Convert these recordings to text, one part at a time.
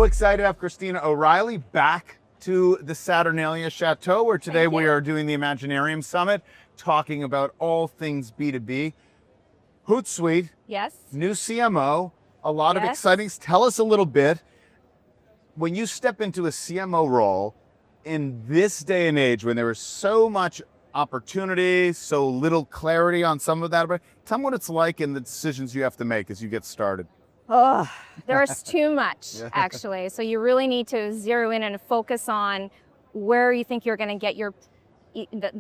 So excited to have Christina O'Reilly back to the Saturnalia Château, where today we are doing the Imaginarium Summit, talking about all things B2B. Hootsuite, yes, new CMO, a lot of exciting. Tell us a little bit, when you step into a CMO role in this day and age, when there is so much opportunity, so little clarity on some of that, tell me what it's like and the decisions you have to make as you get started. Oh, there's too much, actually. So you really need to zero in and focus on where you think you're going to get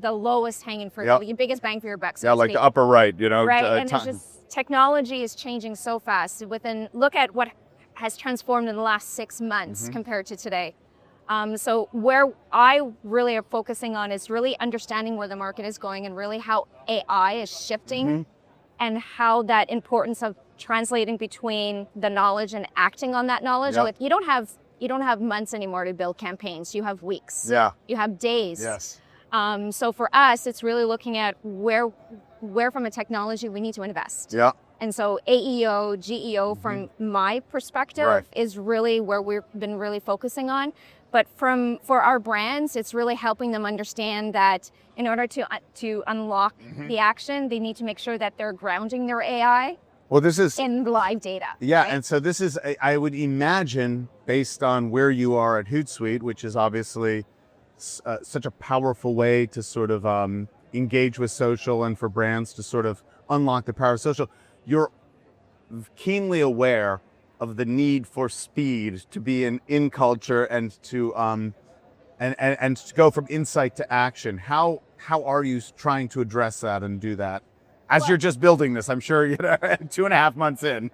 the lowest hanging fruit, your biggest bang for your buck. So like the upper right, Right, and it's just technology is changing so fast. Look at what has transformed in the last 6 months compared to today. So where I really am focusing on is really understanding where the market is going and really how AI is shifting and how that importance of translating between the knowledge and acting on that knowledge. Like you don't have months anymore to build campaigns. You have weeks. You have days. So for us, it's really looking at where from a technology we need to invest. And so AEO, GEO, from my perspective, is really where we've been really focusing on. But for our brands, it's really helping them understand that in order to unlock the action, they need to make sure that they're grounding their AI in live data. Right? And so this is, I would imagine, based on where you are at Hootsuite, which is obviously such a powerful way to sort of engage with social and for brands to sort of unlock the power of social. You're keenly aware of the need for speed to be in culture and to and to go from insight to action. How are you trying to address that and do that as you're just building this? I'm sure 2.5 months in.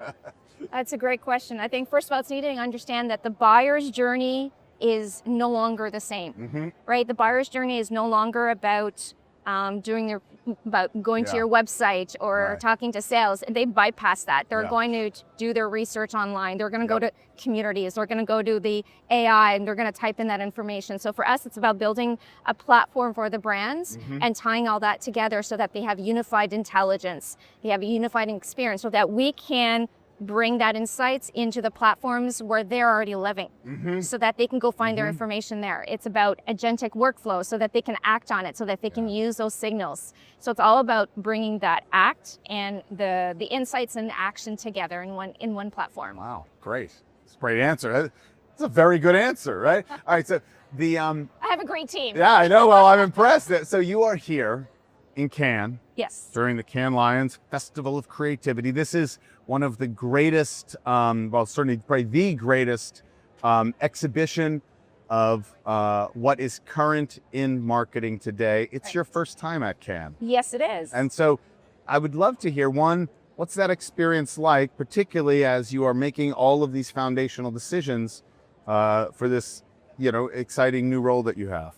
That's a great question. I think first of all, it's needing to understand that the buyer's journey is no longer the same, right? The buyer's journey is no longer about going to your website or talking to sales. They bypass that. They're going to do their research online. They're going to go to communities. They're going to go to the AI and they're going to type in that information. So for us, it's about building a platform for the brands and tying all that together so that they have unified intelligence. They have a unified experience so that we can bring that insights into the platforms where they're already living so that they can go find their information there. It's about agentic workflow so that they can act on it, so that they can use those signals. So it's all about bringing that act and the insights and action together in one platform. Wow, great. It's a great answer. It's a very good answer, right? All right, so I have a great team. Yeah, I know. Well, I'm impressed. So you are here in Cannes. Yes. During the Cannes Lions Festival of Creativity. This is one of the greatest, well, certainly probably the greatest exhibition of what is current in marketing today. It's your first time at Cannes. Yes, it is. And so I would love to hear, one, what's that experience like, particularly as you are making all of these foundational decisions for this, exciting new role that you have?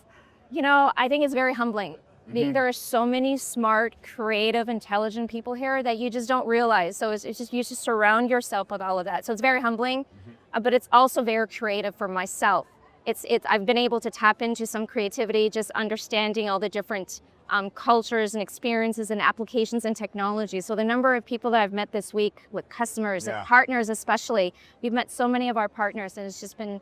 I think it's very humbling. There are so many smart, creative, intelligent people here that you just don't realize. So it's just, you just surround yourself with all of that. So it's very humbling, but it's also very creative for myself. I've been able to tap into some creativity, just understanding all the different cultures and experiences and applications and technology. So the number of people that I've met this week with customers and partners especially, we've met so many of our partners, and it's just been,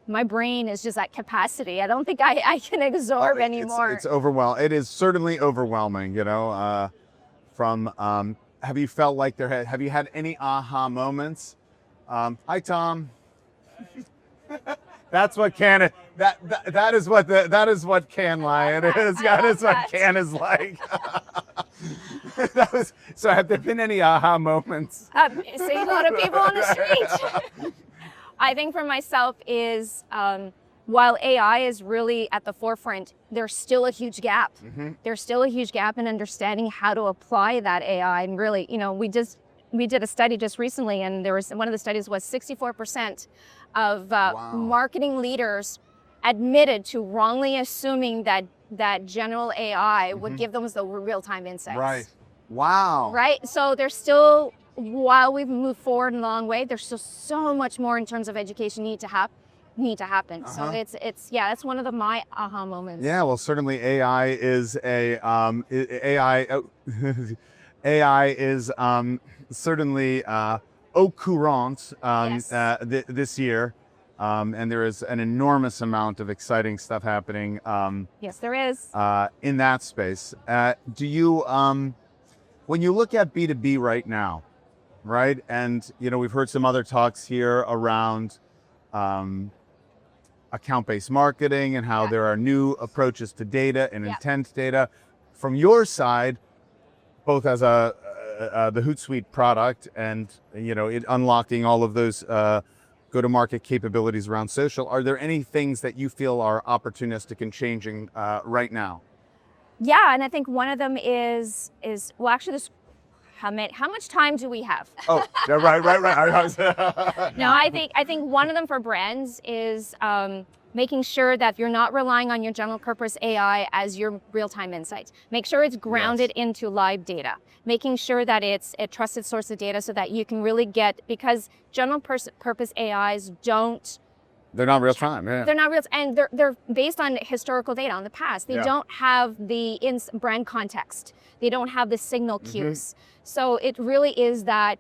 my brain is just at capacity. I don't think I can absorb anymore. It's overwhelming. It is certainly overwhelming, have you felt like have you had any aha moments? Hi, Tom. That's what Cannes, that is what Cannes Lion is. That is what Cannes is like. So have there been any aha moments? Seeing a lot of people on the street. I think for myself is, while AI is really at the forefront, there's still a huge gap. There's still a huge gap in understanding how to apply that AI. And really, we did a study just recently, and one of the studies was 64% of marketing leaders admitted to wrongly assuming that general AI would give them the real-time insights. Right. Wow. Right. So there's still, while we've moved forward in a long way, there's still so much more in terms of education need to happen. So that's one of my aha moments. Yeah, well, certainly AI is certainly au courant Yes. this year. And there is an enormous amount of exciting stuff happening Yes, there is. in that space. Do you, when you look at B2B right now, right? And, we've heard some other talks here around account-based marketing and how there are new approaches to data and intent data. From your side, both as the Hootsuite product and, it unlocking all of those go-to-market capabilities around social, are there any things that you feel are opportunistic and changing right now? Yeah, and I think one of them is well, actually, this. How much time do we have? Oh, yeah, right. No, I think one of them for brands is making sure that you're not relying on your general purpose AI as your real-time insights. Make sure it's grounded into live data. Making sure that it's a trusted source of data so that you can really get, because general purpose AIs don't. They're not real time. Yeah. They're not real, and they're based on historical data on the past. They don't have the brand context. They don't have the signal cues. So it really is that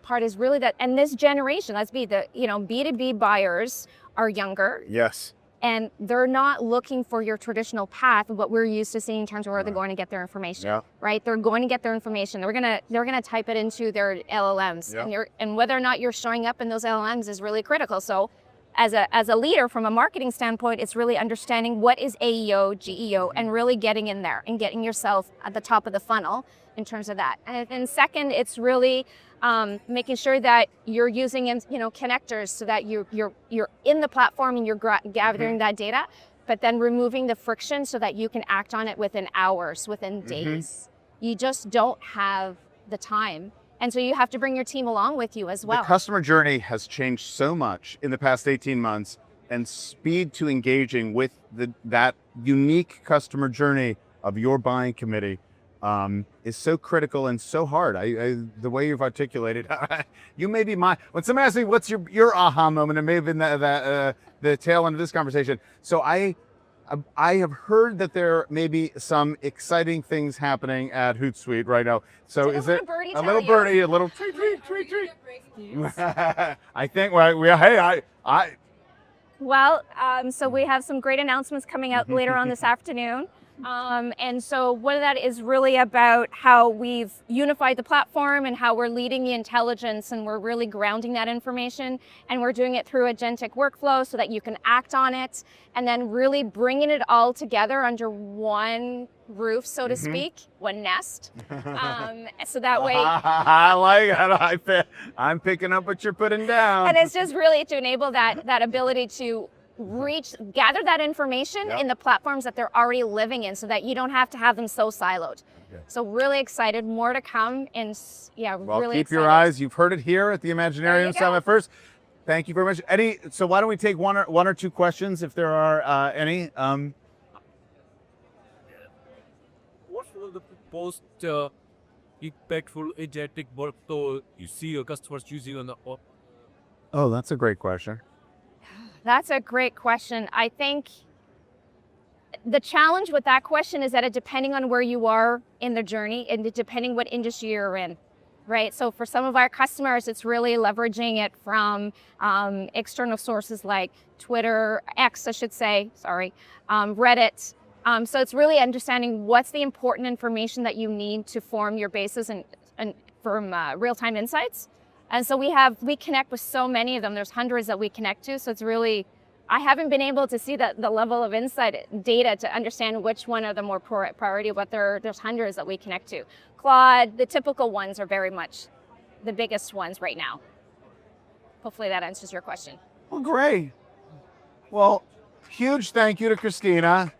part is really that. And this generation, let's be the B2B buyers are younger. Yes. And they're not looking for your traditional path of what we're used to seeing in terms of where they're going to get their information. Right? They're going to get their information. They're gonna type it into their LLMs, and whether or not you're showing up in those LLMs is really critical. So as a leader from a marketing standpoint, it's really understanding what is AEO, GEO, and really getting in there and getting yourself at the top of the funnel in terms of that. And then second, it's really making sure that you're using connectors so that you're in the platform and you're gathering that data, but then removing the friction so that you can act on it within hours, within days. You just don't have the time. And so you have to bring your team along with you as well. The customer journey has changed so much in the past 18 months, and speed to engaging with that unique customer journey of your buying committee is so critical and so hard. The way you've articulated, you may be when somebody asks me what's your aha moment, it may have been the tail end of this conversation. So I have heard that there may be some exciting things happening at Hootsuite right now. So is it a little birdie, a little tweet? I think, Well, so we have some great announcements coming out later on this afternoon. And so one of that is really about how we've unified the platform and how we're leading the intelligence, and we're really grounding that information, and we're doing it through agentic workflow so that you can act on it, and then really bringing it all together under one roof, so to speak, one nest. So that way, I like it. I'm picking up what you're putting down. And it's just really to enable that ability to gather that information in the platforms that they're already living in, so that you don't have to have them so siloed. So really excited, more to come, and really keep excited. your eyes. You've heard it here at the Imaginarium Summit first. Thank you very much, Eddie. So why don't we take one or two questions if there are any? What will the post impactful agentic workflow you see your customers using on the? Oh, that's a great question. That's a great question. I think the challenge with that question is that it depending on where you are in the journey and depending what industry you're in, right? So for some of our customers, it's really leveraging it from external sources like Twitter, X, I should say, Reddit. So it's really understanding what's the important information that you need to form your basis and from real-time insights. And so we connect with so many of them. There's hundreds that we connect to. So it's really, I haven't been able to see the level of insight data to understand which one are the more priority, but there's hundreds that we connect to. Claude, the typical ones are very much the biggest ones right now. Hopefully that answers your question. Well, great. Well, huge thank you to Christina.